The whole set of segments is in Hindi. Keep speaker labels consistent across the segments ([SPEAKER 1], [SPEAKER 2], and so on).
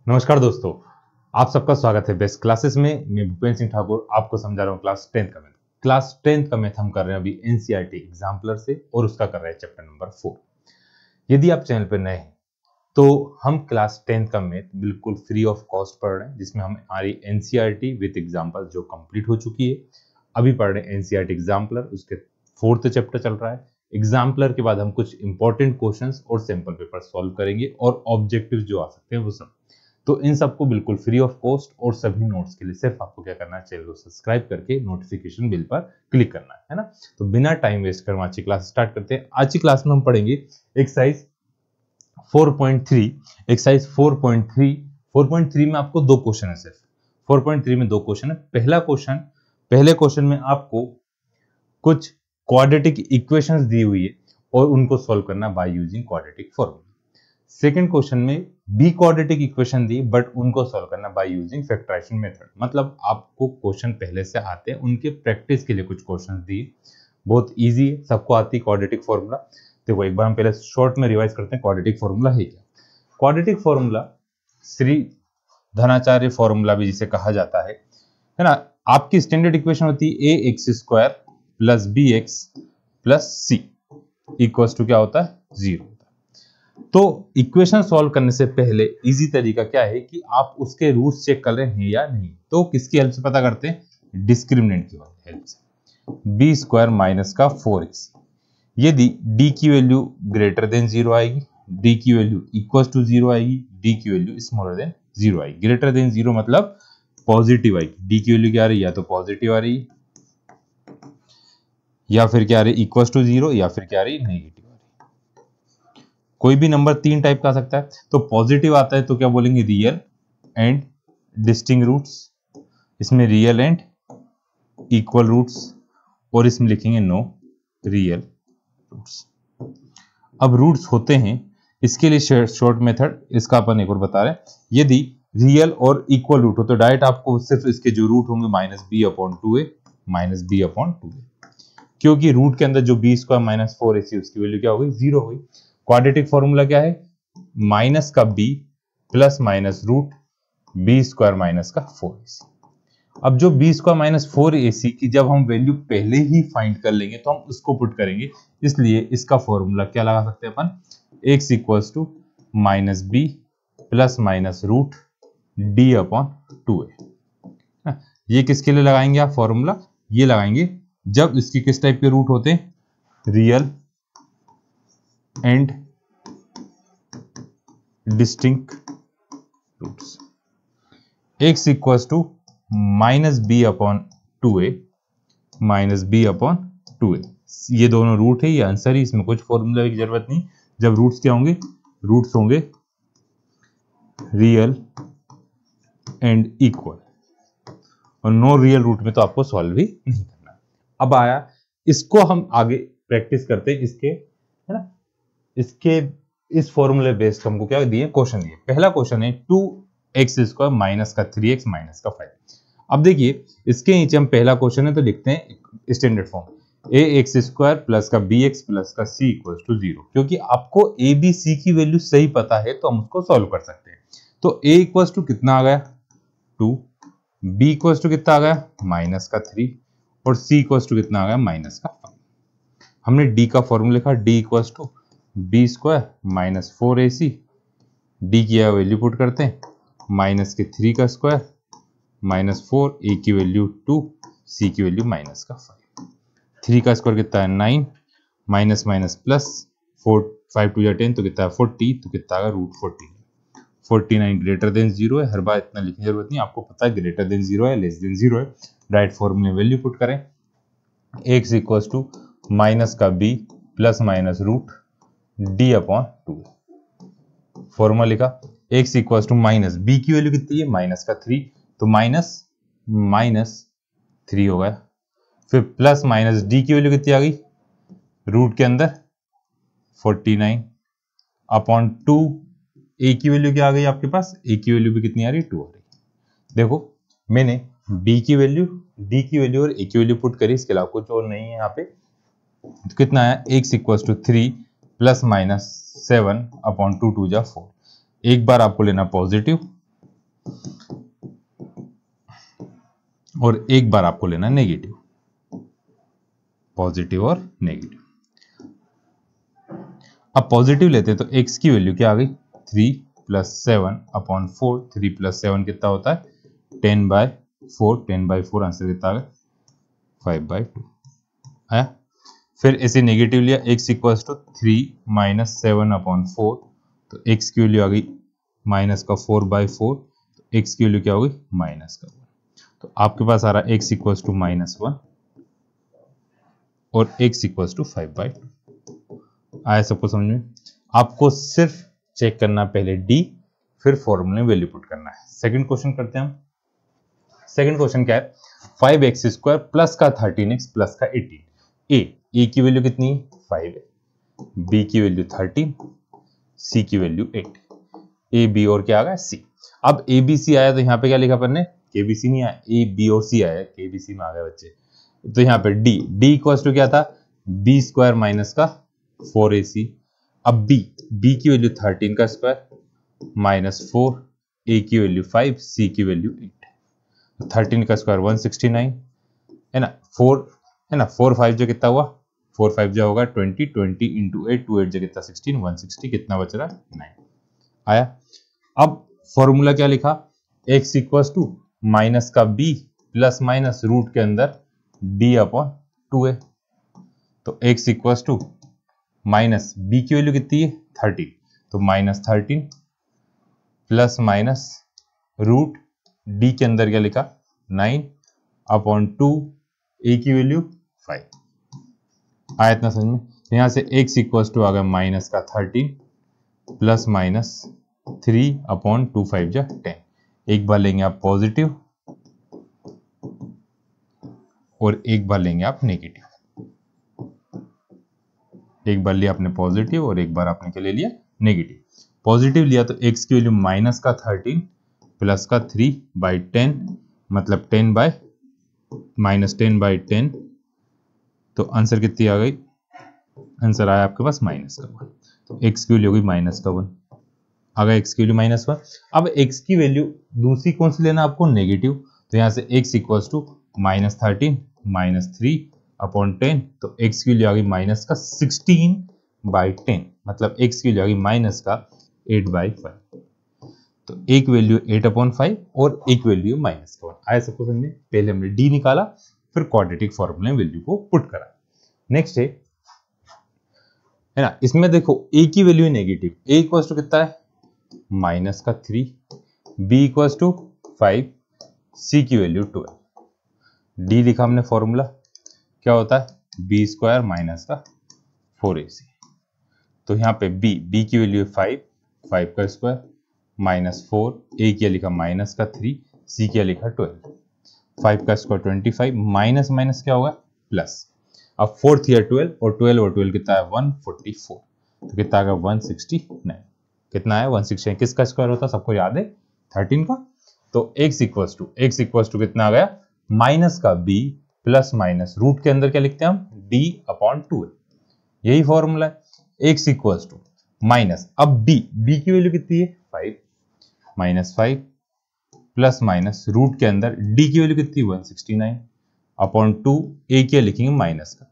[SPEAKER 1] नमस्कार दोस्तों, आप सबका स्वागत है बेस्ट क्लासेस में। मैं भूपेंद्र सिंह ठाकुर आपको समझा रहा हूँ क्लास 10 का मैथ। क्लास 10 का मैथ हम कर रहे हैं अभी एनसीईआरटी एग्जाम्पलर से और उसका कर रहे हैं चैप्टर नंबर 4। यदि आप चैनल पर नए हैं तो हम क्लास 10 का मैथ बिल्कुल फ्री ऑफ कॉस्ट पढ़ रहे हैं, जिसमें हमारी एनसीईआरटी विद एग्जाम्पल जो कंप्लीट हो चुकी है। अभी पढ़ रहे हैं एनसीईआरटी एग्जाम्पलर, उसके 4th चैप्टर चल रहा है। एग्जाम्पलर के बाद हम कुछ इंपॉर्टेंट क्वेश्चंस और सैंपल पेपर सॉल्व करेंगे और ऑब्जेक्टिव जो आ सकते हैं वो सब। तो इन सबको बिल्कुल फ्री ऑफ कॉस्ट और सभी नोट्स के लिए सिर्फ आपको क्या करना है, चैनल को सब्सक्राइब करके नोटिफिकेशन बिल पर क्लिक करना है ना। तो बिना टाइम वेस्ट कर आज की क्लास स्टार्ट करते हैं। आज की क्लास में हम पढ़ेंगे एक्सरसाइज 4.3। एक्सरसाइज 4.3 में आपको दो क्वेश्चन है। सिर्फ 4.3 में दो क्वेश्चन है। पहले क्वेश्चन में आपको कुछ क्वाड्रेटिक इक्वेशंस दी हुई है और उनको सॉल्व करना by using quadratic formula. Second question में भी क्वाड्रेटिक इक्वेशन दी बट उनको सॉल्व करना बाय यूजिंग फैक्टराइजेशन मेथड। मतलब आपको क्वेश्चन पहले से आते हैं, उनके प्रैक्टिस के लिए कुछ क्वेश्चन दिए। बहुत इजी है, सबको आती है क्वाड्रेटिक फॉर्मूला। देखो एक बार हम पहले शॉर्ट में रिवाइज करते हैं क्वाड्रेटिक फॉर्मूला है क्या। क्वाड्रेटिक फॉर्मूला श्री धनाचार्य फॉर्मूला भी जिसे कहा जाता है ना। आपकी स्टैंडर्ड इक्वेशन होती है A X square plus B X plus C equals to क्या होता है, 0। तो इक्वेशन सॉल्व करने से पहले इजी तरीका क्या है कि आप उसके रूट्स चेक कर रहे हैं या नहीं। तो किसकी हेल्प से पता करते हैं, डिस्क्रिमिनेंट की हेल्प से। बी स्क्वायर माइनस का 4x, यदि d की वैल्यू ग्रेटर देन 0 आएगी, d की वैल्यू इक्वल टू 0 आएगी, d की वैल्यू स्मॉलर देन 0 आएगी। ग्रेटर देन 0 मतलब पॉजिटिव आएगी, d की वैल्यू क्या आ रही है, या तो पॉजिटिव आ रही है या फिर क्या आ रही है इक्वल टू 0 या फिर क्या आ रही है नेगेटिव। कोई भी नंबर 3 टाइप का आ सकता है। तो पॉजिटिव आता है तो क्या बोलेंगे, रियल एंड डिस्टिंक्ट रूट्स, इसमें रियल एंड इक्वल रूट्स, और इसमें लिखेंगे नो रियल रूट्स। अब रूट्स होते हैं, इसके लिए शॉर्ट मेथड इसका अपन एक और बता रहे हैं। यदि रियल और इक्वल रूट हो तो डायरेक्ट आपको सिर्फ इसके जो रूट होंगे -b/2a माइनस b/2a, क्योंकि रूट के अंदर जो b स्क्वायर माइनस 4ac उसकी वैल्यू क्या होगी, 0 होगी। क्वाड्रेटिक फॉर्मूला क्या है, माइनस का b plus minus root B square minus का 4ac। अब जो b स्क्वायर माइनस 4ac की जब हम वैल्यू पहले ही फाइंड कर लेंगे तो हम उसको पुट करेंगे, इसलिए इसका फॉर्मूला क्या लगा सकते हैं अपन, x equals to minus B plus minus root d/2a। ये किसके लिए लगाएंगे आप फॉर्मूला, ये लगाएंगे जब इसके किस टाइप के रूट होते हैं, real and distinct roots. x equals to minus b/2a minus b/2a, ये दोनों रूट है, ये आंसर है, इसमें कुछ फॉर्मूला की जरूरत नहीं। जब रूट्स क्या होंगे, रूट्स होंगे रियल एंड इक्वल, और नो रियल रूट में तो आपको सॉल्व ही नहीं करना। अब आया इसको हम आगे प्रैक्टिस करते हैं, इसके है ना, इसके इस फॉर्मूले बेस्ड हमको क्या दिए, क्वेश्चन दिए। पहला क्वेश्चन है 2x स्क्वायर माइनस का 3x माइनस का 5। अब देखिए इसके नीचे हम पहला क्वेश्चन है तो लिखते हैं standard form, ax square plus का bx प्लस का c इक्वल टू 0। क्योंकि आपको a b c की वैल्यू सही पता है तो हम उसको सॉल्व कर सकते हैं। तो a इक्वल टू कितना आ गया 2, b इक्वल टू कितना आ गया माइनस का 3, और c इक्वल टू कितना आ गया माइनस का 5। हमने d का फॉर्मूला लिखा, d equal to B square minus 4ac, D की वैल्यू पुट करते हैं, माइनस के 3 का स्क्वायर माइनस 4, ए की वैल्यू 2, सी की वैल्यू माइनस का 5। 3 का स्क्वायर कितना है 9, माइनस माइनस प्लस 4, 5 टू 10 तो कितना है 40, तो कितना आएगा रूट 49 ग्रेटर देन 0 है। हर बार इतना लिखने की जरूरत नहीं, आपको पता है ग्रेटर देन 0 है, लेस देन 0 है। डायरेक्ट फॉर्मूले वैल्यू पुट करें, x इक्वल्स टू माइनस का b plus minus root d/2। Formula लिखा, x equals to minus b की वैल्यू कितनी है माइनस का 3, तो माइनस 3 हो गया। फिर प्लस माइनस d की वैल्यू कितनी आ गई, रूट के अंदर 49/2। a की वैल्यू क्या आ गई आपके पास, a की वैल्यू भी कितनी आ रही है 2 आ रही है। देखो मैंने b की वैल्यू, d की वैल्यू और a की वैल्यू पुट करी, इसके अलावा कुछ और नहीं है यहाँ पे। तो कितना आया, x equals to 3 plus minus 7/2 2 जा 4। एक बार आपको लेना पॉजिटिव और एक बार आपको लेना नेगेटिव, पॉजिटिव और नेगेटिव। अब पॉजिटिव लेते हैं तो x की वैल्यू क्या आ गई 3 + 7 अपॉन 4। 3 + 7 कितना होता है 10/4। 10/4 आंसर कितना आ गया 5/2 आया। फिर ऐसे नेगेटिव लिया x = 3 - 7 अपॉन 4, तो x की वैल्यू आ गई -4/4, तो x की वैल्यू क्या होगी -1। तो आपके पास आ रहा है x = -1 और x = 5/2। आया सबको समझ में। आपको सिर्फ चेक करना पहले d, फिर फॉर्मूले में वैल्यू पुट करना है। सेकंड क्वेश्चन करते हैं हम। सेकंड क्वेश्चन क्या है 5x² प्लस का 13x प्लस का 18। a की वैल्यू कितनी है 5 है, b की वैल्यू 13, c की वैल्यू 8। a b और क्या आ गया c। अब a b c आया तो यहाँ पे क्या लिखा अपन ने k b c नहीं आया, a b और c आया, k b c में आ गए बच्चे। तो यहाँ पे d = क्या था b² माइनस का 4ac। अब b की वैल्यू 13 का स्क्वायर -4, a की वैल्यू 5, c की वैल्यू 8। 13 का स्क्वायर 169 है ना, 4 है ना, 4 5 जो कितना हुआ 4 5 जो होगा 20, 20 × 8, 2 8 जो कितना 16, 160, कितना बच रहा 9 आया। अब फॉर्मूला क्या लिखा x = माइनस का b प्लस माइनस रूट के अंदर d/2 है। तो x = माइनस b की वैल्यू कितनी है 13, तो -13 प्लस माइनस रूट d के अंदर क्या लिखा 9/2, a की वैल्यू 5। आया इतना समझ में। यहां से x = आ गया -13 प्लस माइनस 3/2, 5 जा 10। एक बार लेंगे आप पॉजिटिव और एक बार लेंगे आप नेगेटिव। एक बार लिया आपने पॉजिटिव और एक बार आपने क्या ले लिया नेगेटिव। पॉजिटिव लिया तो x की वैल्यू -13 प्लस का 3/10, मतलब 10/10। तो आंसर कितनी आ गई, आंसर आया आपके पास -1। तो x की वैल्यू होगी -1 आ गया, x की वैल्यू -1। अब x की वैल्यू दूसरी कौन सी लेना आपको नेगेटिव, तो यहाँ से x = -13 - 3/10, तो x की वैल्यू आ गई -16/10, मतलब x की वैल्यू आ गई -8/5। तो एक वैल्यू 8/5 और एक वैल्यू -1। आया सबको समझ में। पहले हमने d निकाला, फिर क्वाड्रेटिक फॉर्मूले में वैल्यू को पुट करा। नेक्स्ट है ना, इसमें देखो a की वैल्यू नेगेटिव, a = कितना है -3, b = 5, c की वैल्यू 12। d लिखा हमने फॉर्मूला क्या होता है b² माइनस का 4ac। तो यहाँ पे b की वैल्यू 5, 5 का स्क्वायर -4, a क्या लिखा -3, c क्या लिखा 12। 5 का स्क्वायर 25, माइनस माइनस क्या होगा प्लस। अब 4 थिया 12 और 12 और 12 कितना है 144, तो कितना आ गया 169। कितना है 169, किसका स्क्वायर होता है सबको याद है 13 का। तो x = कितना आ गया माइनस का b प्लस माइनस रूट के अंदर क्या लिखते हैं हम d/2, यही फॉर्मूला है। x = माइनस, अब b की वैल्यू कितनी है 5, -5 प्लस माइनस रूट के अंदर d की वैल्यू कितनी 169/2, a क्या लिखेंगे -3।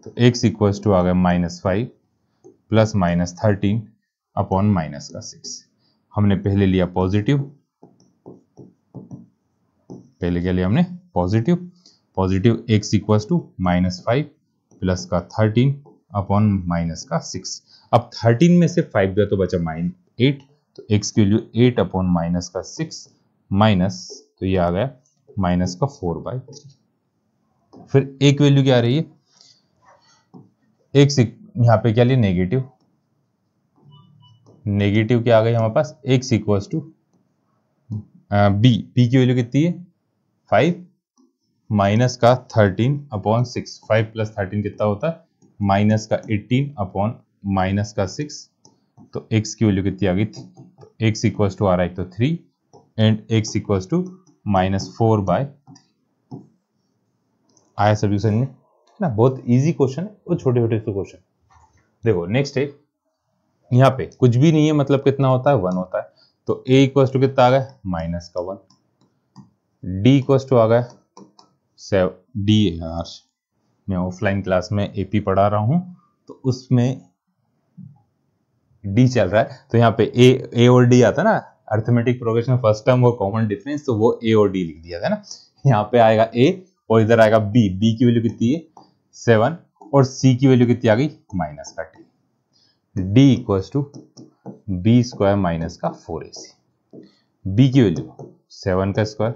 [SPEAKER 1] तो x = आ गया -5 प्लस -13/-6। हमने पहले लिया पॉजिटिव, पहले क्या लिया हमने पॉजिटिव x = -5 प्लस का 13/-6। अब 13 में से 5 गया तो बचा -8, तो x की वैल्यू 8/-6 माइनस, तो ये आ गया -4/3। फिर एक वैल्यू क्या आ रही है x, यहाँ पे क्या लिया नेगेटिव क्या आ गई हमारे पास x = b की वैल्यू कितनी है 5 माइनस का 13/6। 5 + 13 कितना होता है -18/-6। तो x की वैल्यू कितनी आ गई, तो x = आ रहा है तो 3 एंड x = -4/3। आया सभी समझ में ना, बहुत इजी क्वेश्चन है और छोटे छोटे से क्वेश्चन। देखो नेक्स्ट है, यहाँ पे कुछ भी नहीं है मतलब कितना होता है 1 होता है, तो a इक्वल टू कितना आ गया माइनस का 1, d इक्वल टू आ गया 7, d यार मैं ऑफलाइन क्लास में AP पढ़ा रहा हूं तो उसमें d चल रहा है, तो यहाँ पे a और d आता है ना अर्थमेटिक प्रोग्रेशन फर्स्ट टर्म और कॉमन डिफरेंस, तो वो a और d लिख दिया था ना। यहाँ पे आएगा a और इधर आएगा b की वैल्यू कितनी है 7 और c की वैल्यू कितनी आ गई माइनस का 10, d equal to b square minus का 4ac, b की वैल्यू 7 का स्क्वायर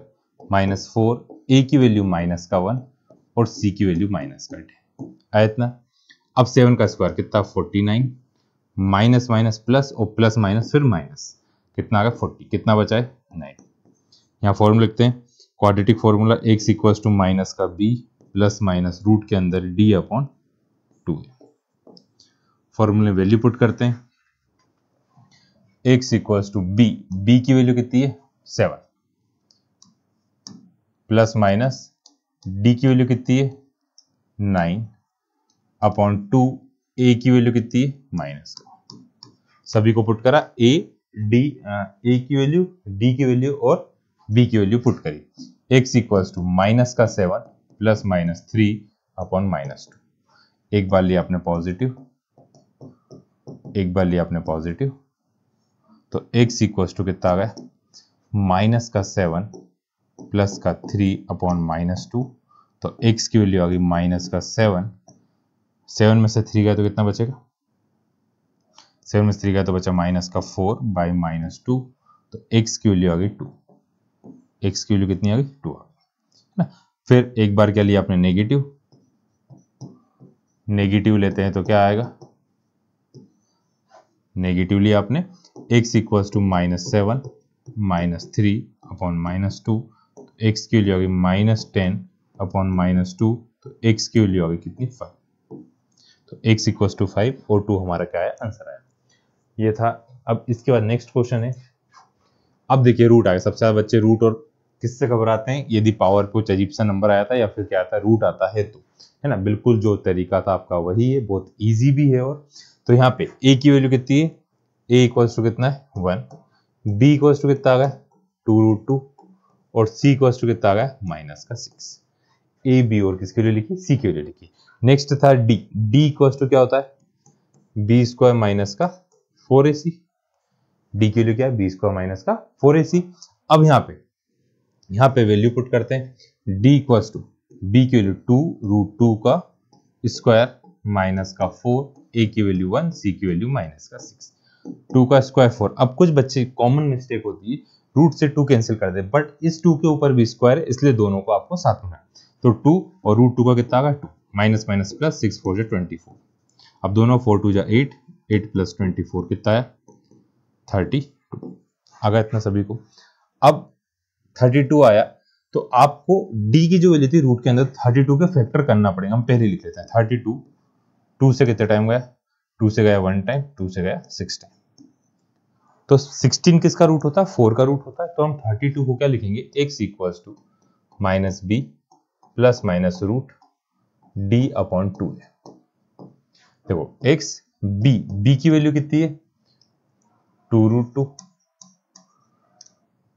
[SPEAKER 1] माइनस 4, a की वैल्यू माइनस का 1 और c की वैल्यू माइनस का 10 आया इतना। अब 7 का स्क्वायर कितना 49, माइनस माइनस प्लस और प्लस माइनस फिर माइनस, कितना आ गया 40, कितना बचा है 9। यहाँ फॉर्मूला लिखते हैं, quadratic formula x equal to minus का b प्लस माइनस रूट के अंदर d अपॉन 2 है। फॉर्मूले वैल्यू पुट करते हैं, x इक्वल टू b की वैल्यू कितनी है 7 प्लस माइनस d की वैल्यू कितनी है 9 अपॉन 2, a की वैल्यू कितनी है माइनस का, सभी को पुट करा, a की वैल्यू, d की वैल्यू और b की वैल्यू पुट करी। x इक्वल टू माइनस का 7 प्लस माइनस 3 अपॉन माइनस 2, एक बार लिया आपने पॉजिटिव, एक बार लिया आपने पॉजिटिव, तो x इक्वल टू कितना आ गया माइनस का 7 प्लस का 3 अपॉन माइनस 2, तो x की वैल्यू आ गई माइनस का 7 में से 3 गया तो कितना बचेगा, 7 में से 3 गया तो बचा माइनस का 4 बाई माइनस 2, तो x की वैल्यू आ गई 2, x की वैल्यू कितनी आ गई 2 आ गई ना। फिर एक बार क्या लिया आपने नेगेटिव, नेगेटिव लेते हैं तो क्या आएगा, नेगेटिव लिया आपने, x equal to minus 7 minus 3 upon minus 2, तो x की वैल्यू आ गई माइनस 10 अपॉन माइनस 2, तो x की वैल्यू आ गई कितनी 5, तो x इक्वल टू 5 और 2 हमारा क्या है आंसर आया, ये था। अब इसके बाद नेक्स्ट क्वेश्चन है, अब देखिए रूट आया, सबसे ज्यादा बच्चे रूट और किससे घबराते हैं, यदि पावर कुछ अजीब सा नंबर आया था या फिर क्या आता है रूट आता है तो, है ना, बिल्कुल जो तरीका था आपका वही है, बहुत इजी भी है। और तो यहाँ पे a की वैल्यू कितनी है, a इक्वल्स टू कितना है 1, b इक्वल्स टू कितना आ गया 2√2 और c इक्वल्स टू कितना आ गया माइनस का 6, a b और किसके लिए लिखी, c के लिए लिखी। नेक्स्ट था d इक्वल्स टू क्या होता है b स्क्वायर माइनस का 4ac, d के लिए क्या है b स्क्वायर माइनस का 4ac। अब यहाँ पे वैल्यू पुट करते हैं, d इक्वल्स टू b की वैल्यू 2√2 का स्क्वायर माइनस का 4, a की वैल्यू 1, c की वैल्यू माइनस का 6, 2 का स्क्वायर 4। अब कुछ बच्चे कॉमन मिस्टेक होती है, रूट से 2 कैंसिल कर दे, बट इस 2 के ऊपर भी स्क्वायर है इसलिए दोनों को आपको साथ में, तो 2 और √2 का कितना आ गया 2, माइनस माइनस प्लस 6 4 24, अब दोनों 4 2 8, 8 प्लस 24 कितना है 32 आ गया इतना सभी को। अब 32 आया तो आपको d की जो वैल्यू थी रूट के अंदर 32 के फैक्टर करना पड़ेगा, हम पहले लिख लेते हैं 32, 2 से कितने टाइम गया, 2 से गया 1 टाइम, 2 से गया 6 टाइम, तो 16 किसका रूट होता है 4 का रूट होता है, तो हम 32 को क्या लिखेंगे x equals to minus B plus minus root d upon 2 है। देखो x b की वैल्यू कितनी है 2√2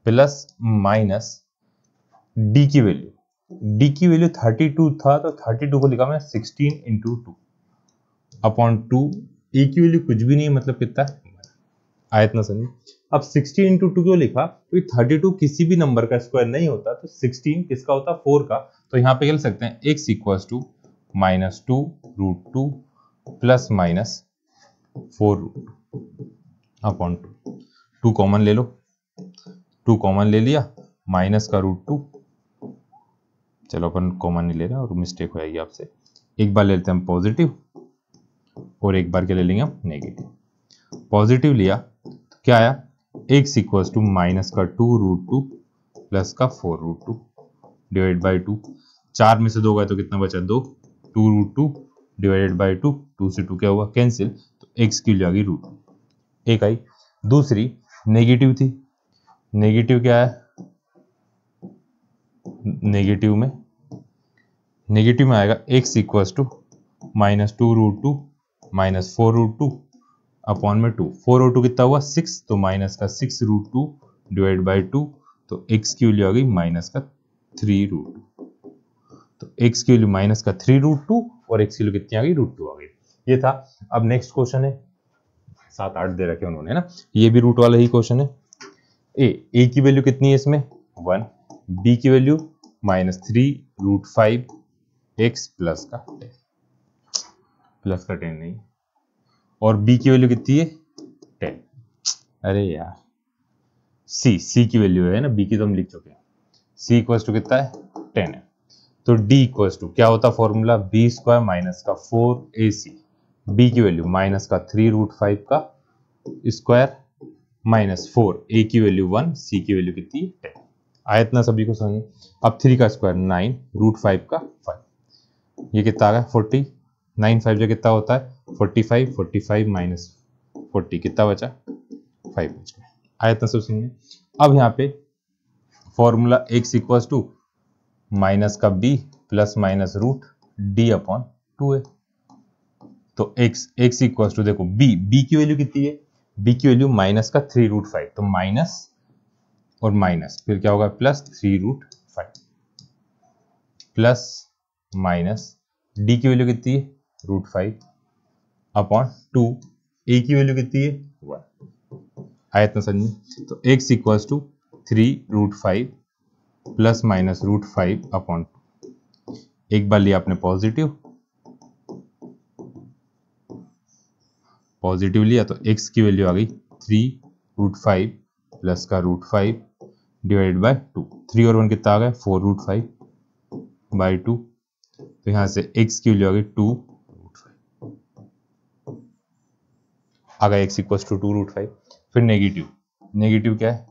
[SPEAKER 1] प्लस माइनस d की वैल्यू 32 था तो 32 को लिखा मैं 16 इंटू 2 अपॉन 2, a की वैल्यू कुछ भी नहीं मतलब कितना आयत ना समझिए। अब 16 इंटू 2 क्यों लिखा, तो 32 किसी भी नंबर का स्क्वायर नहीं होता, तो 16 किसका होता 4 का, तो यहाँ पे लिख सकते हैं x equals to minus 2√2 plus minus 4√2 upon 2 common ले लो, 2 कॉमन ले लिया, माइनस का √2, चलो अपन कॉमन नहीं ले रहे और मिस्टेक हो जाएगी आपसे, एक बार ले लेते हैं हम पॉजिटिव और एक बार क्या ले लेंगे हम नेगेटिव। पॉजिटिव लिया तो क्या आया x इक्वल्स टू माइनस का 2√2 प्लस का 4√2 डिवाइड बाई 2, 4 में से 2 गए तो कितना बचा 2, 2√2 डिवाइडेड बाई 2, 2 से 2 क्या हुआ कैंसिल, तो x की वैल्यू आ गई √2, एक आई। दूसरी नेगेटिव थी, नेगेटिव क्या है, नेगेटिव में आएगा x equals to minus 2√2 minus 4√2 upon में 2, 4 और 2 कितना हुआ 6, तो माइनस का 6 रूट 2 डिवाइड बाई 2, तो x की वैल्यू आ गई माइनस का 3 रूट 2। तो x की वैल्यू माइनस का 3 रूट 2 और x की वैल्यू कितनी आ गई रूट 2 आ गई। ये था। अब नेक्स्ट क्वेश्चन है, 7 8 दे रखे उन्होंने ना, ये भी रूट वाला ही क्वेश्चन है। a की वैल्यू कितनी है इसमें 1, b की value minus 3 root 5 x plus का 10 नहीं, और b की वैल्यू कितनी है 10। अरे यार c की वैल्यू है ना, b की तो हम लिख चुके हैं। c इक्वल्स टू कितना है 10 है, तो d इक्वल्स टू क्या होता फॉर्मूला b स्क्वायर माइनस का 4ac, b की वैल्यू माइनस का 3 रूट 5 का स्क्वायर माइनस 4, a की वैल्यू 1, c की वैल्यू कितनी 10। आया इतना सभी को समझ। अब 3 का स्क्वायर 9 रूट 5 का 5, ये कितना आ गया 40, 9 5 जो कितना होता है 45, 45 माइनस 40 कितना बचा 5 बच गया। आया इतना सब समझ। अब यहाँ पे formula x equals to minus का b plus minus root d upon 2 है, तो x इक्वल्स टू देखो b की वैल्यू कितनी है, b की वैल्यू माइनस का 3 रूट 5, तो माइनस और माइनस फिर क्या होगा plus 3 root 5 plus minus d की वैल्यू कितनी है रूट 5 अपॉन 2, a की वैल्यू कितनी है 1। आया इतना समझ। तो x equals to 3 root 5 plus minus root 5 upon 2, एक बार लिया आपने पॉजिटिव लिया, तो x की वैल्यू आ गई 3 रूट 5 प्लस का रूट 5 डिवाइड बाय 2, 3 और 1 कितना आ गया 4 रूट 5 बाई 2, तो यहां से x की वैल्यू आ गई 2 रूट 5 आ गया, x इक्वल्स टू 2 रूट 5। फिर नेगेटिव क्या है,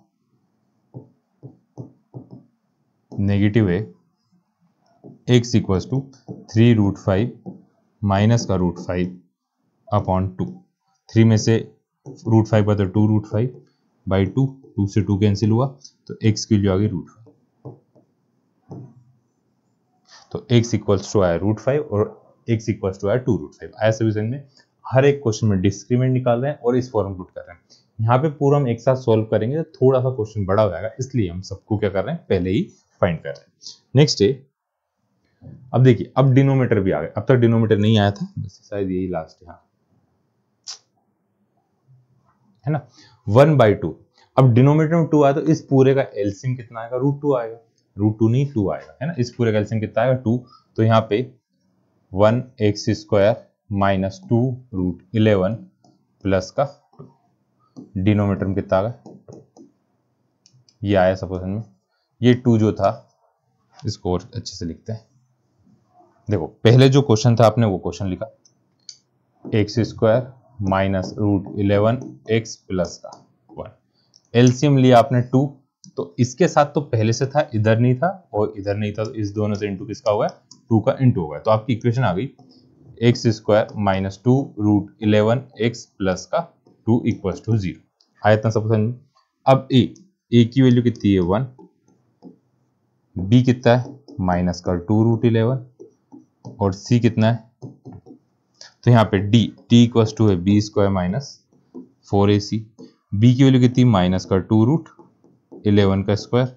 [SPEAKER 1] नेगेटिव है x equals to 3 root 5 minus का रूट 5 अपॉन 2, 3 में से रूट 5 पर तो 2 रूट 5 बाई 2, 2 से 2 कैंसिल हुआ, तो x की वैल्यू आ गई रूट 5, तो x इक्वल्स टू आया रूट 5 और x इक्वल्स टू आया 2 रूट 5। आया सभी समझ में। हर एक क्वेश्चन में डिस्क्रीमेंट निकाल रहे हैं और इस फॉर्म पुट कर रहे हैं। यहाँ पे पूरा हम एक साथ सॉल्व करेंगे तो थोड़ा सा क्वेश्चन बड़ा हो जाएगा, इसलिए हम सबको क्या कर रहे हैं पहले ही फाइंड कर रहे हैं। नेक्स्ट है, अब देखिए अब डिनोमीटर भी आ गया, अब तक डिनोमीटर नहीं आया था, शायद यही लास्ट है ना 1/2। अब डिनोमीटर में 2 आया तो इस पूरे का एलसीएम कितना आएगा रूट 2 आएगा, रूट 2 नहीं 2 आएगा, है ना। इस पूरे का एलसीएम कितना आएगा 2, तो यहाँ पे 1x square minus 2 root 11 plus का डिनोमीटर में कितना आ गया, ये आया सपोज में। ये 2 जो था इसको और अच्छे से लिखते हैं। देखो पहले जो क्वेश्चन था आपने वो क्वेश्चन लिखा, x square minus root 11 x plus का 1, एलसीएम लिया आपने 2, तो इसके साथ तो पहले से था, इधर नहीं था और इधर नहीं था, तो इस दोनों से इंटू किसका हुआ 2 का इंटू हो गया, तो आपकी इक्वेशन आ गई x square minus 2 root 11 x plus का 2 इक्वल्स टू 0। आया इतना सब समझ। अब ए की वैल्यू कितनी है 1, बी कितना है माइनस का 2 रूट 11 और सी कितना है, तो यहाँ पे टी इक्वल्स टू है B square minus 4ac, B की वैल्यू कितनी माइनस का 2 रूट 11 का स्क्वायर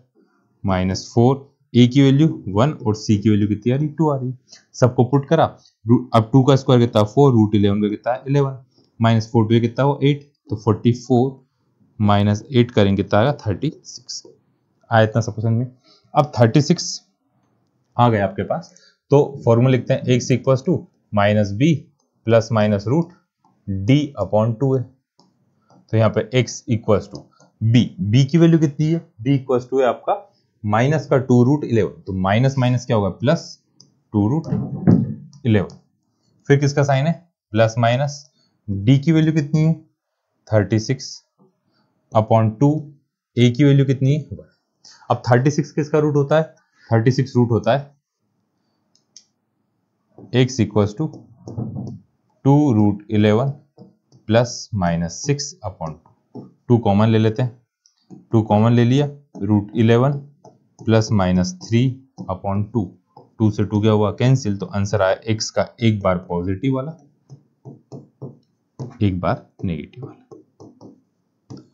[SPEAKER 1] माइनस 4, ए की वैल्यू 1 और सी की वैल्यू कितनी आ रही 2 आ रही, सबको पुट करा। अब 2 का स्क्वायर कितना 4 रूट 11 का कितना 11 माइनस 4 2 कितना हो 8, तो 44 माइनस 8 करेंगे कितना आएगा 36। आया इतना सब समझ में। अब 36 आ गया आपके पास, तो फॉर्मूला लिखते हैं x equals to minus B plus minus root D upon 2 है, तो यहाँ पे x इक्वल्स टू बी की वैल्यू कितनी है, b इक्वल्स टू है आपका माइनस का 2 रूट 11, तो माइनस माइनस क्या होगा प्लस 2 रूट 11, फिर किसका साइन है प्लस माइनस, d की वैल्यू कितनी है 36 अपॉन 2, a की वैल्यू कितनी है। अब 36 किसका रूट होता है, 36 रूट होता है x equals to 2 root 11 plus minus 6 upon 2 common ले लेते हैं, 2 कॉमन ले लिया, रूट 11 प्लस माइनस 3 अपॉन 2, 2 से 2 क्या हुआ कैंसिल, तो आंसर आया x का एक बार पॉजिटिव वाला एक बार नेगेटिव वाला।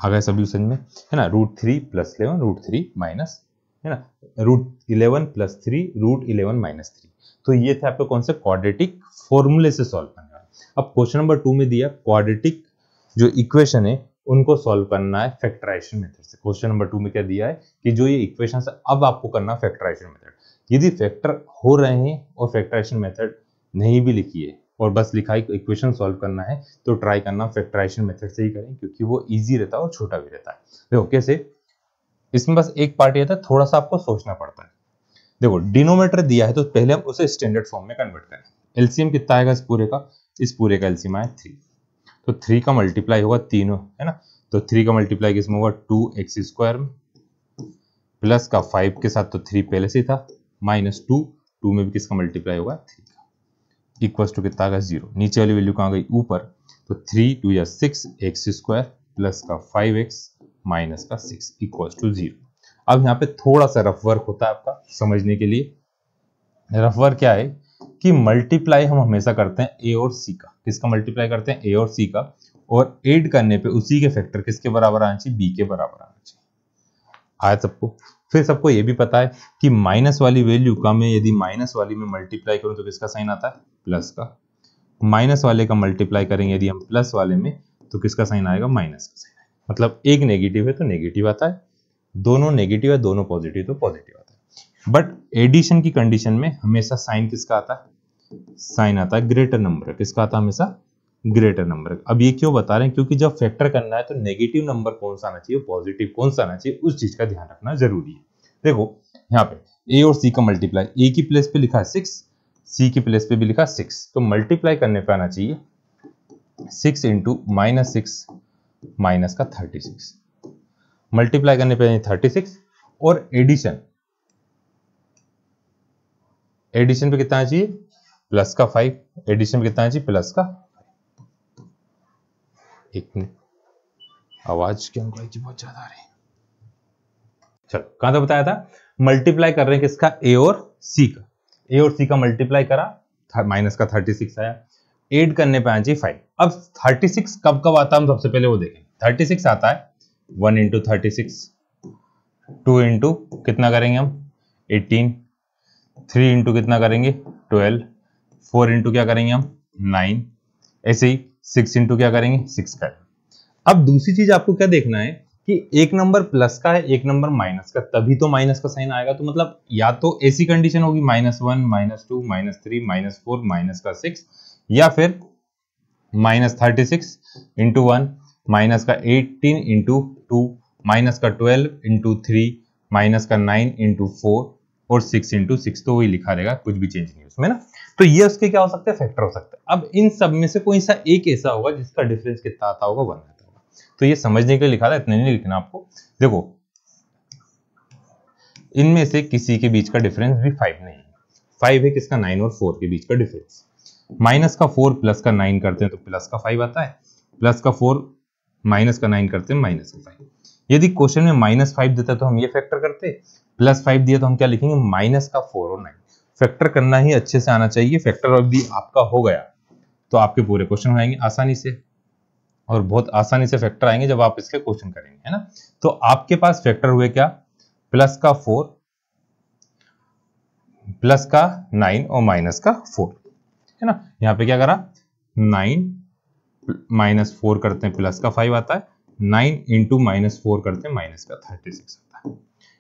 [SPEAKER 1] आ गया सॉल्यूशन में, है ना। √3 + 11 √3 माइनस, है ना, √11 + 3 √11 माइनस 3। तो ये थे आपके कौन से क्वाड्रेटिक फॉर्मूले से सॉल्व करने वाले। अब क्वेश्चन नंबर 2 में दिया क्वाड्रेटिक जो इक्वेशन है उनको सॉल्व करना है फैक्टराइजेशन मेथड से। क्वेश्चन नंबर 2 में क्या दिया है कि जो ये इक्वेशन है अब आपको करना फैक्टराइजेशन मेथड। यदि फैक्टर हो रहे हैं और फैक्टराइजेशन मेथड नहीं भी लिखी है और बस लिखा है इक्वेशन सॉल्व करना है तो ट्राई करना फैक्टराइजेशन मेथड से ही करें, क्योंकि वो इजी रहता है और छोटा भी रहता है। देखो कैसे, इसमें बस एक पार्ट ये था, थोड़ा सा आपको सोचना पड़ता है। देखो डिनोमिनेटर दिया है तो पहले हम उसे स्टैंडर्ड फॉर्म में कन्वर्ट करें। एलसीएम कितना आएगा इस पूरे का? इस पूरे का एलसीएम आया 3, तो 3 का मल्टीप्लाई होगा तीनों, है ना। तो 3 का मल्टीप्लाई किसमें होगा? 2x² में, प्लस का 5 के साथ, तो 3 पहले से था, माइनस 2 में भी किसका मल्टीप्लाई होगा? 3 का, इक्वल्स टू कितना आ गया? 0। नीचे वाली वैल्यू कहाँ गई? ऊपर। तो 3 2 या 6x² प्लस का 5x माइनस का 6 इक्वल्स टू 0। अब यहाँ पे थोड़ा सा रफ वर्क होता है आपका समझने के लिए। रफ वर्क क्या है कि मल्टीप्लाई हम हमेशा करते हैं ए और सी का। किसका मल्टीप्लाई करते हैं? ए और सी का। और ऐड करने पे उसी के फैक्टर किसके बराबर आना चाहिए? बी के बराबर आना चाहिए। आया सबको? फिर सबको ये भी पता है कि माइनस वाली वैल्यू का मैं यदि माइनस वाली में मल्टीप्लाई करूं तो किसका साइन आता है? प्लस का। माइनस वाले का मल्टीप्लाई करेंगे यदि हम प्लस वाले में तो किसका साइन आएगा? माइनस का साइन आएगा। मतलब एक नेगेटिव है तो नेगेटिव आता है, दोनों नेगेटिव है, दोनों पॉजिटिव तो पॉजिटिव आता है। बट एडिशन की कंडीशन में हमेशा साइन किसका आता है? साइन आता है ग्रेटर नंबर। किसका आता है? हमेशा ग्रेटर नंबर। अब ये क्यों बता रहे हैं? क्योंकि जब फैक्टर करना है तो नेगेटिव नंबर कौन सा आना चाहिए, पॉजिटिव कौन सा आना चाहिए, उस चीज का ध्यान रखना जरूरी है। देखो यहाँ पे ए और सी का मल्टीप्लाई, ए की प्लेस पे लिखा है 6, सी की प्लेस पे भी लिखा 6, तो मल्टीप्लाई करने पे आना चाहिए 6 इंटू -6 माइनस का 36। मल्टीप्लाई करने पे 36 और एडिशन पे कितना आना चाहिए? प्लस का 5। एडिशन पे कितना आना चाहिए? प्लस का। एक मिनट, आवाज क्यों बहुत ज्यादा आ रही है। चलो कहां तक बताया था? मल्टीप्लाई कर रहे हैं किसका? ए और सी का। ए और सी का मल्टीप्लाई करा, माइनस का 36 आया। ऐड करने पे आना चाहिए 5। अब 36 कब कब आता है हम सबसे पहले वो देखें। 36 आता है 1 इंटू 36, 2 इंटू कितना करेंगे हम? 18, 3 इंटू कितना करेंगे? 12, 4 इंटू क्या करेंगे हम? 9, ऐसे ही 6 इंटू क्या करेंगे? 6 का। अब दूसरी चीज आपको क्या देखना है कि एक नंबर प्लस का है, एक नंबर माइनस का, तभी तो माइनस का साइन आएगा। तो मतलब या तो ऐसी कंडीशन होगी -1 -2 -3 -4 माइनस का 6, या फिर -36 इंटू 1 माइनस का 18 इंटू 2 माइनस का 12 इंटू 3 माइनस का 9 इंटू 4 और 6 इंटू 6, तो वही लिखा रहेगा, कुछ भी चेंज नहीं उसमें ना। तो ये उसके क्या हो सकते हैं? फैक्टर हो सकते हैं। अब इन सब में से कोई सा एक ऐसा होगा जिसका डिफरेंस कितना आता होगा? 1 आता होगा। तो ये समझने के लिए लिखा था, इतना नहीं लिखना आपको। देखो इनमें से किसी के बीच का डिफरेंस भी 5 नहीं है। 5 है किसका? 9 और 4 के बीच का डिफरेंस। माइनस का 4 प्लस का 9 करते हैं तो प्लस का 5 आता है, प्लस का 4 माइनस का 9 करते हैं माइनस का 5। यदि क्वेश्चन में -5 देता तो हम ये फैक्टर करते, +5 दिया तो हम क्या लिखेंगे? माइनस का 4 और 9। फैक्टर करना ही अच्छे से आना चाहिए। फैक्टर यदि आपका हो गया तो आपके पूरे क्वेश्चन हो जाएंगे आसानी से, और बहुत आसानी से फैक्टर आएंगे जब आप इसके क्वेश्चन करेंगे, है ना। तो आपके पास फैक्टर हुए क्या? प्लस का 4, प्लस का 9 और माइनस का 4, है ना। यहाँ पे क्या करा? 9 -4 करते हैं प्लस का 5 आता है, 9 इंटू -4 करते हैं माइनस का 36 आता है।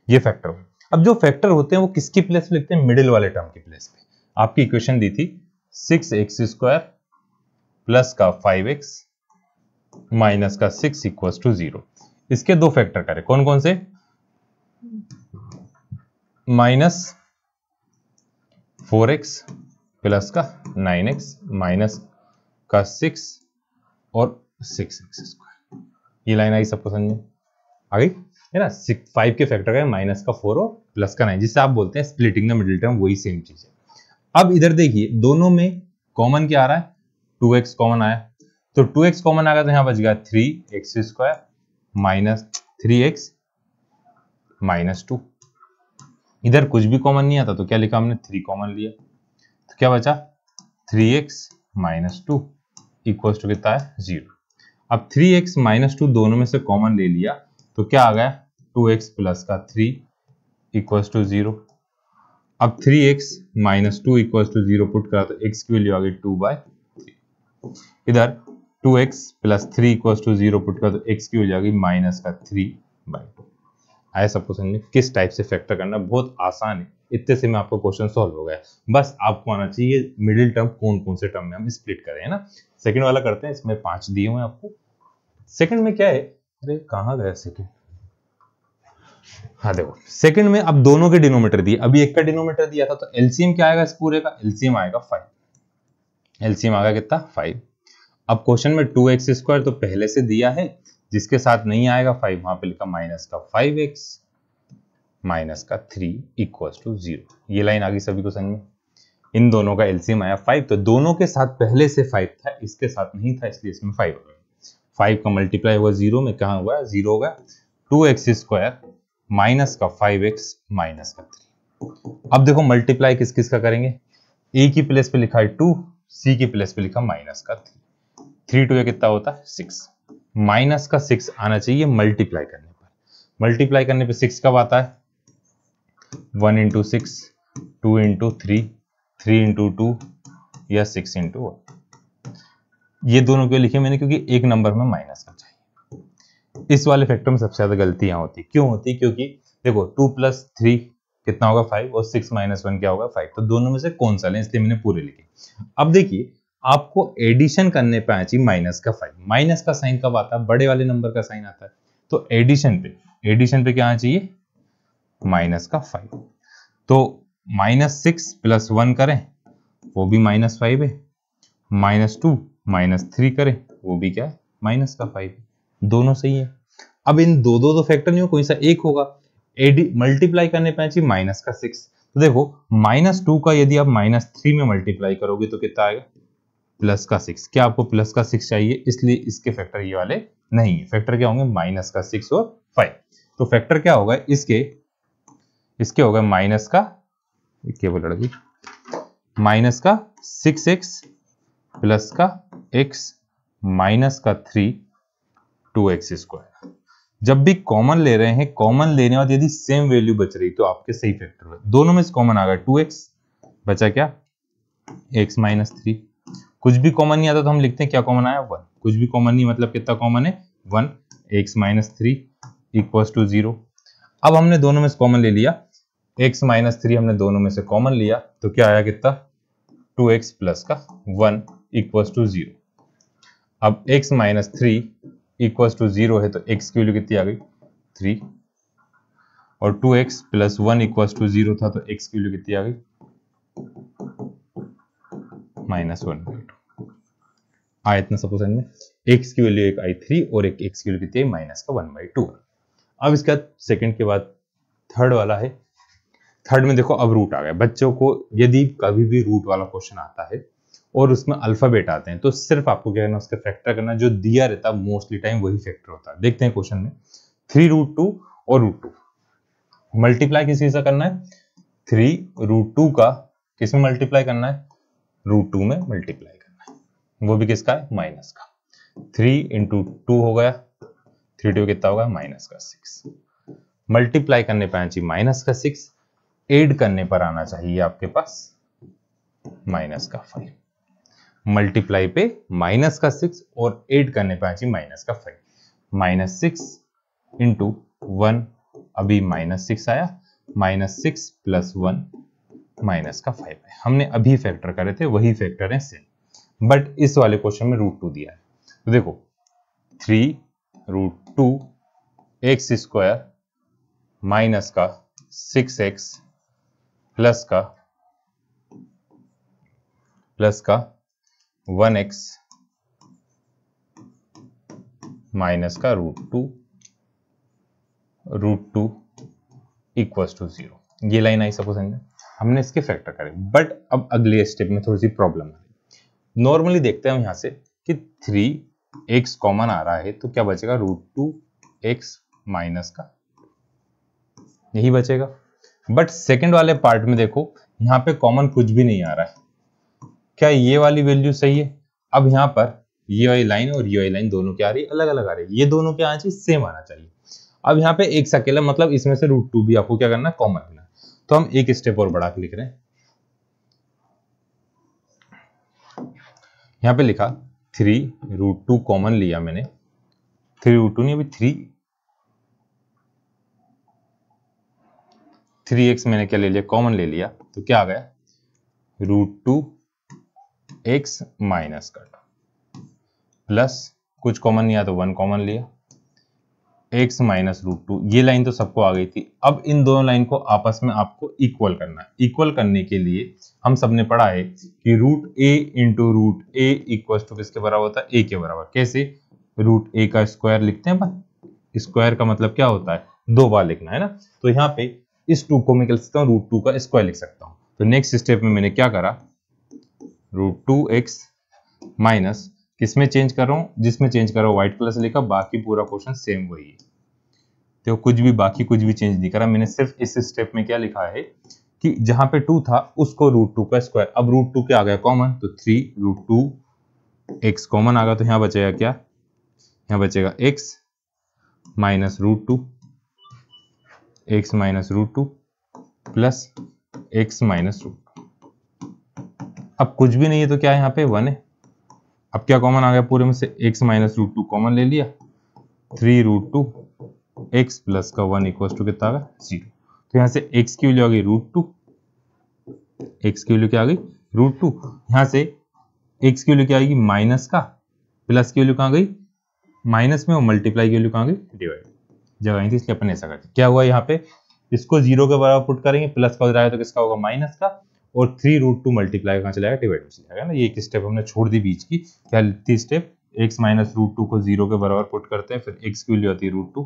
[SPEAKER 1] ये फैक्टर हुए। अब जो फैक्टर होते हैं वो किसकी प्लेस पे लिखते हैं? मिडिल वाले टर्म की प्लेस पे। आपकी इक्वेशन दी थी 6x² प्लस का 5x माइनस का 6 इक्वल्स टू 0। इसके दो फैक्टर करें, कौन कौन से? -4x प्लस का 9x माइनस का 6 और 6x²। ये लाइन आई सबको समझ में आ गई, है ना। 5 के फैक्टर का माइनस का 4 और प्लस का 9, जिससे आप बोलते हैं स्प्लिटिंग द मिडिल टर्म, वही सेम चीज है। अब इधर देखिए दोनों में कॉमन क्या आ रहा है? 2x कॉमन आया, तो 2x कॉमन आ गया तो यहां बच गया 3x² माइनस 3x माइनस 2। इधर कुछ भी कॉमन नहीं आता तो क्या लिखा हमने? 3 कॉमन लिया, तो क्या बचा? 3x माइनस 2 इक्वल टू कितना है 0। अब 3x माइनस 2 दोनों में से कॉमन ले लिया तो क्या आ गया 2x प्लस का 3 इक्वल टू 0। अब 3x minus 2 equal to 0 put करा तो x की वैल्यू आ गई 2/3। इधर 2x plus 3 equal to 0 put करा तो x की वैल्यू आ गई माइनस का 3/2। आया सबको समझ में किस टाइप से फैक्टर करना, बहुत आसान है। इतने से में आपका क्वेश्चन सॉल्व हो गया। बस आपको आना चाहिए मिडिल टर्म कौन कौन से टर्म में हम स्प्लिट करें, है ना। सेकंड वाला करते हैं, इसमें 5 दिए हुए हैं आपको। सेकंड में क्या है, अरे कहां गया सेकंड, हाँ देखो सेकंड में अब दोनों के डिनोमीटर दिए, अभी एक का डिनोमीटर दिया था तो एलसीएम क्या आएगा इस पूरे का, एलसीएम आएगा 5। एलसीएम आएगा कितना 5। अब क्वेश्चन में 2x² तो पहले से दिया है, जिसके साथ नहीं आएगा 5 वहां पे लिखा माइनस का 5x माइनस का 3 इक्वल टू 0। ये लाइन आ गई सभी को समझ में। इन दोनों का एलसीएम आया 5, तो दोनों के साथ पहले से 5 था, इसके साथ नहीं था, इसलिए इसमें 5 हो गया। 5 का मल्टीप्लाई हुआ 0 में, कहां हुआ 0 होगा। 2x² माइनस का 5x माइनस का 3। अब देखो मल्टीप्लाई किस किस का करेंगे, ए की प्लेस पे लिखा है 2, सी की प्लेस पे लिखा माइनस का 3। 3 2 कितना होता है 6। माइनस का 6 आना चाहिए मल्टीप्लाई करने पर। मल्टीप्लाई करने पे 6 कब आता है, 1 इंटू 6, 2 इंटू 3, 3 इंटू 2 या 6 इंटू 1। ये दोनों क्यों लिखे मैंने, क्योंकि एक नंबर में माइनस का चाहिए। इस वाले फैक्टर में सबसे ज्यादा गलतियां होती क्यों होती, क्योंकि देखो 2 प्लस 3 कितना होगा 5 और 6 माइनस 1 क्या होगा 5, तो दोनों में से कौन सा लें, इसलिए मैंने पूरे लिखे। अब देखिए आपको एडिशन करने पे आना चाहिए माइनस का 5। माइनस का साइन कब आता है, बड़े वाले नंबर का साइन आता है, तो एडिशन पे क्या आना चाहिए माइनस का 5। तो -6 प्लस 1 करें वो भी -5 है, -2 -3 करें वो भी क्या है माइनस का 5, दोनों सही है। अब इन दो तो फैक्टर नहीं हो, कोई सा एक होगा। मल्टीप्लाई करने पे चाहिए माइनस का 6, तो देखो -2 का यदि आप -3 में मल्टीप्लाई करोगे तो कितना आएगा प्लस का 6। क्या आपको प्लस का 6 चाहिए, इसलिए इसके फैक्टर ये वाले नहीं है। फैक्टर क्या होंगे माइनस का 6 और 5। तो फैक्टर क्या होगा इसके होगा माइनस का, क्या बोल रही, माइनस का 6x प्लस का x माइनस का 3 2x²। जब भी कॉमन ले रहे हैं, कॉमन लेने बाद यदि सेम वैल्यू बच रही तो आपके सही फैक्टर हुए। दोनों में से कॉमन आ गया 2x, बचा क्या x माइनस 3। कुछ भी कॉमन नहीं आता तो हम लिखते हैं क्या कॉमन आया 1। कुछ भी कॉमन नहीं मतलब कितना कॉमन है 1, x माइनस 3 इक्वल टू 0। अब हमने दोनों में से कॉमन ले लिया, x माइनस 3 हमने दोनों में से कॉमन लिया तो क्या आया कितना 2x प्लस का 1 इक्वल टू 0। अब x माइनस 3 इक्वल टू 0 है तो x की वैल्यू कितनी आ गई 3, और 2x प्लस 1 इक्वल टू 0 था तो x की वैल्यू कितनी आ गई -1/2। आया इतना सपोज में, x की वैल्यू एक आई 3 और एक x की वैल्यू कितनी है माइनस का 1/2। अब इसके बाद सेकंड के बाद थर्ड वाला है। थर्ड में देखो अब रूट आ गया। बच्चों को यदि कभी भी रूट वाला क्वेश्चन आता है और उसमें अल्फाबेट आते हैं तो सिर्फ आपको क्या करना, उसका फैक्टर करना। जो दिया रहता है मोस्टली टाइम वही फैक्टर होता है। देखते हैं क्वेश्चन में 3√2 और √2 मल्टीप्लाई किस चीज से करना है, 3√2 का किस में मल्टीप्लाई करना है √2 में मल्टीप्लाई करना है, वो भी किसका है माइनस का। 3 इंटू 2 हो गया, 3 2 कितना होगा माइनस का 6। मल्टीप्लाई करने पर आना चाहिए माइनस का 6, ऐड करने पर आना चाहिए आपके पास माइनस का 5। मल्टीप्लाई पे माइनस का 6 और ऐड करने पे आना चाहिए माइनस का 5। -6 इंटू 1 अभी -6 आया, -6 प्लस 1 माइनस का 5 है। हमने अभी फैक्टर करे थे वही फैक्टर है सेम, बट इस वाले क्वेश्चन में √2 दिया है। तो देखो 3√2 x² माइनस का 6x प्लस का 1x माइनस का √2 इक्वल्स टू 0। ये लाइन आई सपोज हमने इसके फैक्टर करे, बट अब अगले स्टेप में थोड़ी सी प्रॉब्लम है। नॉर्मली देखते हैं हम यहां से कि 3x कॉमन आ रहा है तो क्या बचेगा √2x माइनस का, यही बचेगा। बट सेकंड वाले पार्ट में देखो यहाँ पे कॉमन कुछ भी नहीं आ रहा है। क्या ये वाली वैल्यू सही है? अब यहाँ पर ये वाली लाइन और ये वाली लाइन दोनों क्या आ रही है, अलग अलग आ रही है, ये दोनों क्या आना चाहिए, सेम आना चाहिए। अब यहाँ पे एक अकेला मतलब इसमें से √2 भी आपको क्या करना है, कॉमन लेना है। तो हम एक स्टेप और बढ़ा के लिख रहे हैं, यहाँ पे लिखा 3√2 कॉमन लिया मैंने, 3√2 नहीं, अभी 3x मैंने क्या ले लिया, कॉमन ले लिया, तो क्या आ गया, √2x माइनस कर प्लस कुछ कॉमन नहीं आया तो 1 कॉमन लिया, x माइनस √2। ये लाइन तो सबको आ गई थी। अब इन दोनों लाइन को आपस में आपको इक्वल करना है। इक्वल करने के लिए हम सबने पढ़ा है कि √a into √a equal to किसके बराबर होता है, a के बराबर। कैसे, √a का स्क्वायर लिखते हैं अपन, स्क्वायर का मतलब क्या होता है, 2 बार लिखना है ना। तो यहाँ पे इस 2 को मैं लिख सकता हूँ, √2 का स्क्वायर लिख सकता हूँ। तो नेक्स्ट स्टेप में मैंने क्या करा, √2x माइनस किसमें चेंज कर रहा हूँ, जिसमें चेंज कर रहा हूँ व्हाइट कलर से लिखा, बाकी पूरा क्वेश्चन सेम वही है। तो कुछ भी बाकी कुछ भी चेंज नहीं करा मैंने, सिर्फ इस स्टेप में क्या लिखा है कि जहां पे 2 था उसको √2 का स्क्वायर, अब √2 क्या आ गया कॉमन, तो 3√2x कॉमन आ गया, तो यहाँ बचेगा क्या, यहाँ बचेगा x minus √2, x minus √2 plus x minus √2। अब कुछ भी नहीं है तो क्या है, यहाँ पे 1 है। अब क्या कॉमन आ गया पूरे में से, x माइनस √2 कॉमन ले लिया, 3√2x प्लस का 1 इक्वल टू कितना आ गया, 0। तो यहाँ से x की वैल्यू आ गई √2, x की वैल्यू क्या आ गई √2, यहाँ से x की वैल्यू क्या आएगी, माइनस का, प्लस की वैल्यू कहाँ गई माइनस में, और मल्टीप्लाई की वैल्यू कहाँ गई डिवाइड, जगह नहीं थी इसलिए अपन ऐसा करते। क्या हुआ यहाँ पे, इसको 0 के बराबर पुट करेंगे, प्लस का हो जाएगा तो किसका होगा, माइनस का, और 3√2 मल्टीप्लाई कहाँ चला जाएगा, डिवाइड में चला जाएगा ना। ये एक स्टेप हमने छोड़ दी बीच की, क्या लिखती स्टेप, x माइनस √2 को 0 के बराबर पुट करते हैं, फिर x की वैल्यू आती है √2,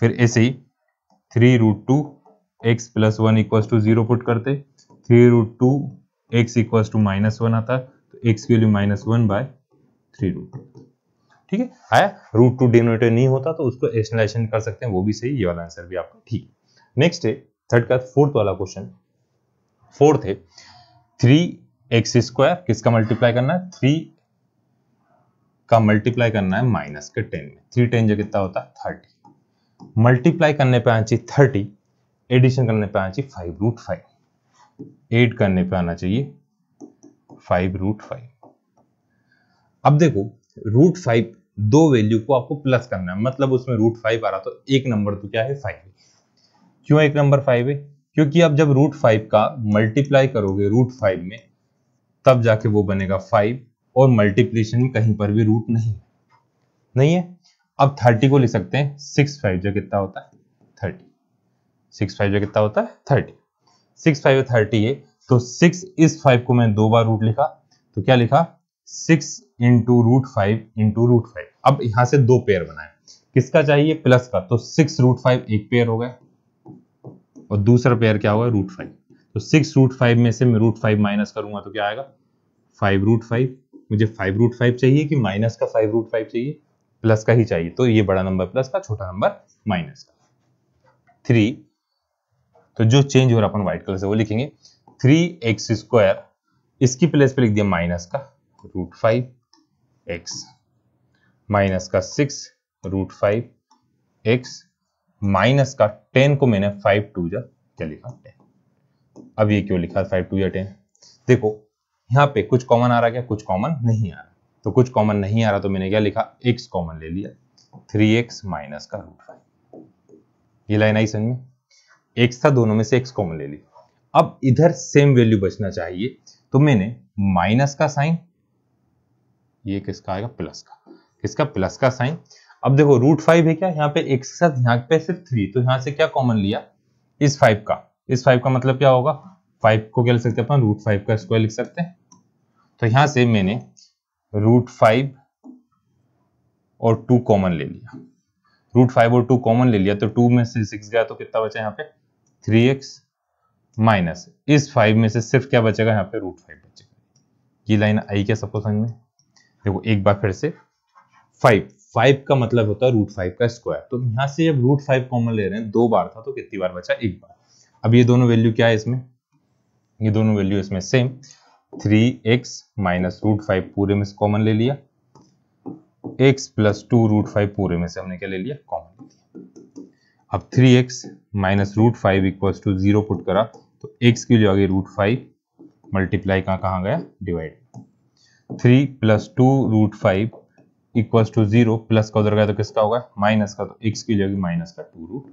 [SPEAKER 1] फिर ऐसे ही 3√2x plus 1 equal to 0 put करते, 3√2x इक्वल टू -1 आता है, तो x की वैल्यू -1 बाय 3√2। ठीक है, आया, √2 डिनोमिनेटर नहीं होता तो उसको एक्सटेंशन कर सकते हैं, वो भी सही, ये वाला आंसर भी आपका ठीक है। नेक्स्ट है थर्ड का फोर्थ वाला क्वेश्चन। फोर्थ है 3x स्क्वायर किसका मल्टीप्लाई करना है, 3 का मल्टीप्लाई करना है माइनस के 10 में, 3 10 जो कितना होता है 30, मल्टीप्लाई करने पे आना चाहिए 30, एडिशन करने पे आना चाहिए 5√5, ऐड करने पे आना चाहिए 5√5। अब देखो √5 दो वैल्यू को आपको प्लस करना है, मतलब उसमें √5 आ रहा तो एक नंबर तो क्या है 5 है। क्यों एक नंबर 5 है, क्योंकि अब जब √5 का मल्टीप्लाई करोगे √5 में तब जाके वो बनेगा 5, और मल्टीप्लिकेशन में कहीं पर भी रूट नहीं है। अब 30 को लिख सकते हैं 6 5 जो कितना होता है 30, 6 5 जो कितना होता है 30, 6 5 30 है, तो 6 इस 5 को मैं 2 बार रूट लिखा, तो क्या लिखा 6 इंटू √5 इंटू √5। अब यहां से 2 पेयर बनाए, किसका चाहिए प्लस का, तो 6√5 एक पेयर हो गया, और दूसरा पेयर क्या होगा √5, तो 6√5 में से मैं √5 माइनस करूंगा तो क्या आएगा 5√5। मुझे 5√5 चाहिए कि माइनस का 5√5 चाहिए, प्लस का ही चाहिए, तो ये बड़ा नंबर प्लस का, छोटा नंबर माइनस का। 3, तो जो चेंज हो रहा अपन व्हाइट कलर से वो लिखेंगे 3x स्क्वायर, इसकी प्लेस पे लिख दिया माइनस का √5x माइनस का 6√5x माइनस का 10 को मैंने 5 2 जा क्या लिखा 10। अब ये क्यों लिखा 5 2 या 10, देखो यहाँ पे कुछ कॉमन आ रहा क्या, कुछ कॉमन नहीं आ रहा, तो कुछ कॉमन नहीं आ रहा तो मैंने क्या लिखा x कॉमन ले लिया, 3x माइनस का √5। ये लाइन आई समझ में, x था दोनों में से x कॉमन ले ली। अब इधर सेम वैल्यू बचना चाहिए, तो मैंने माइनस का साइन, ये किसका आएगा प्लस का, किसका प्लस का साइन। अब देखो √5 है क्या, यहाँ पे x के साथ यहाँ पे सिर्फ 3, तो यहाँ से क्या कॉमन लिया इस 5 का, इस 5 का मतलब क्या होगा 5 को क्या लिख सकते हैं अपन √5 का स्क्वायर लिख सकते हैं। तो यहां से मैंने √5 और 2 कॉमन ले लिया, √5 और 2 कॉमन ले लिया, तो 2 में से 6 गया तो कितना बचा यहाँ पे 3x माइनस इस 5 में से सिर्फ क्या बचेगा यहाँ पे √5 बचेगा। ये लाइन आई क्या सबको समझ में, देखो एक बार फिर से 5 का मतलब होता है √5 का स्क्वायर, तो यहां से जब √5 कॉमन ले रहे हैं 2 बार था तो कितनी बार बचा, एक बार। अब ये दोनों वैल्यू क्या है इसमें, ये दोनों वैल्यू इसमें सेम, 3x माइनस √5 पूरे में कॉमन ले लिया, x प्लस 2√5 पूरे में से हमने क्या ले लिया, कॉमन ले लिया। अब 3x minus √5 equal to 0 put करा तो x की वैल्यू आ गई √5 मल्टीप्लाई कहाँ गया, divide. 3 plus 2√5 equal to 0, plus का उधर गया तो किसका होगा, माइनस का, तो x की वैल्यू माइनस का 2√5,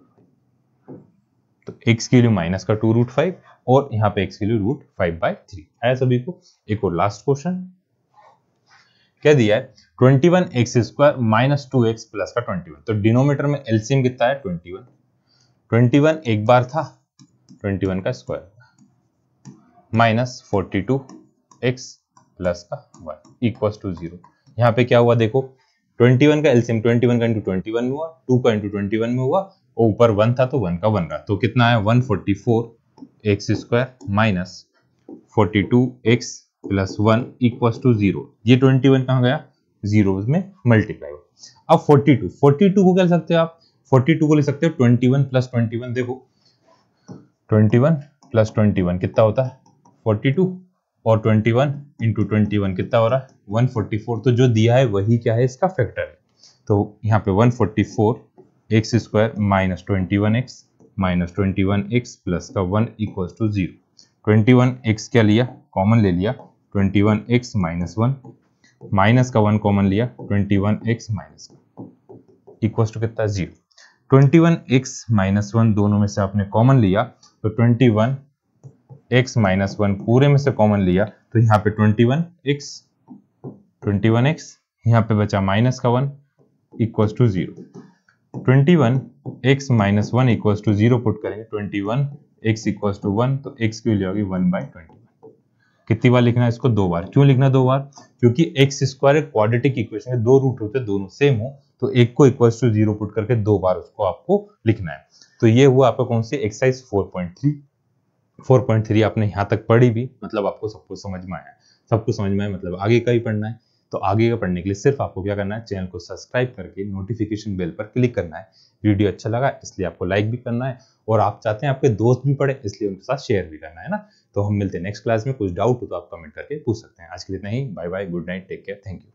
[SPEAKER 1] तो x की वैल्यू माइनस का 2√5 और यहाँ पे x की वैल्यू √5/3 है सभी को। एक और लास्ट क्वेश्चन क्या दिया है, 21x² माइनस 2x प्लस का 21, तो डिनोमिनेटर में एलसीएम कितना है, 21 एक बार था, 21 का स्क्वायर माइनस 42x प्लस का 1 इक्वल टू 0। यहाँ पे क्या हुआ देखो, 21 का एलसीएम 21 का इंटू 21 में हुआ, 2 का इंटू 21 में हुआ, और ऊपर 1 था तो 1 का 1 रहा, तो कितना है 144x² minus 42x plus 1 equal to 0। ये 21 कहाँ गया, 0 में मल्टीप्लाई हुआ। अब 42 को क्या लिख सकते हो आप, 42 को लिख सकते हो 21 प्लस 21, देखो 21 प्लस 21 कितना होता है 42, और 21 इंटू 21 कितना हो रहा है 144, तो जो दिया है वही क्या है, इसका फैक्टर है। तो यहाँ पे 144x² minus 21x minus 21x plus का 1 इक्वल टू 0। 21x क्या लिया, कॉमन ले लिया, 21x माइनस 1 माइनस का 1 कॉमन लिया, 21x माइनस इक्वल टू कितना 0। 21x माइनस 1 दोनों में से आपने कॉमन लिया तो 21x माइनस 1 पूरे में से कॉमन लिया, तो यहाँ पे 21x यहाँ पे बचा माइनस का 1 equal to 0। 21x minus 1 equal to 0 put करेंगे, 21x इक्वल टू 1, तो x की वैल्यू होगी 1/21। कितनी बार लिखना है इसको, 2 बार। क्यों लिखना 2 बार, क्योंकि x² एक क्वाड्रेटिक इक्वेशन है, 2 रूट होते दोनों सेम हो, तो एक को इक्वल टू 0 पुट करके 2 बार उसको आपको लिखना है। तो ये हुआ आपका कौन सी एक्सरसाइज 4.3 आपने यहाँ तक पढ़ी भी, मतलब आपको सब कुछ समझ में आया। सब कुछ समझ में आया मतलब आगे का ही पढ़ना है। तो आगे का पढ़ने के लिए सिर्फ आपको क्या करना है, चैनल को सब्सक्राइब करके नोटिफिकेशन बेल पर क्लिक करना है। वीडियो अच्छा लगा इसलिए आपको लाइक भी करना है, और आप चाहते हैं आपके दोस्त भी पढ़े इसलिए उनके साथ शेयर भी करना है ना। तो हम मिलते हैं नेक्स्ट क्लास में, कुछ डाउट हो तो आप कमेंट करके पूछ सकते हैं। आज के लिए इतना ही, bye bye, good night, take care, thank you.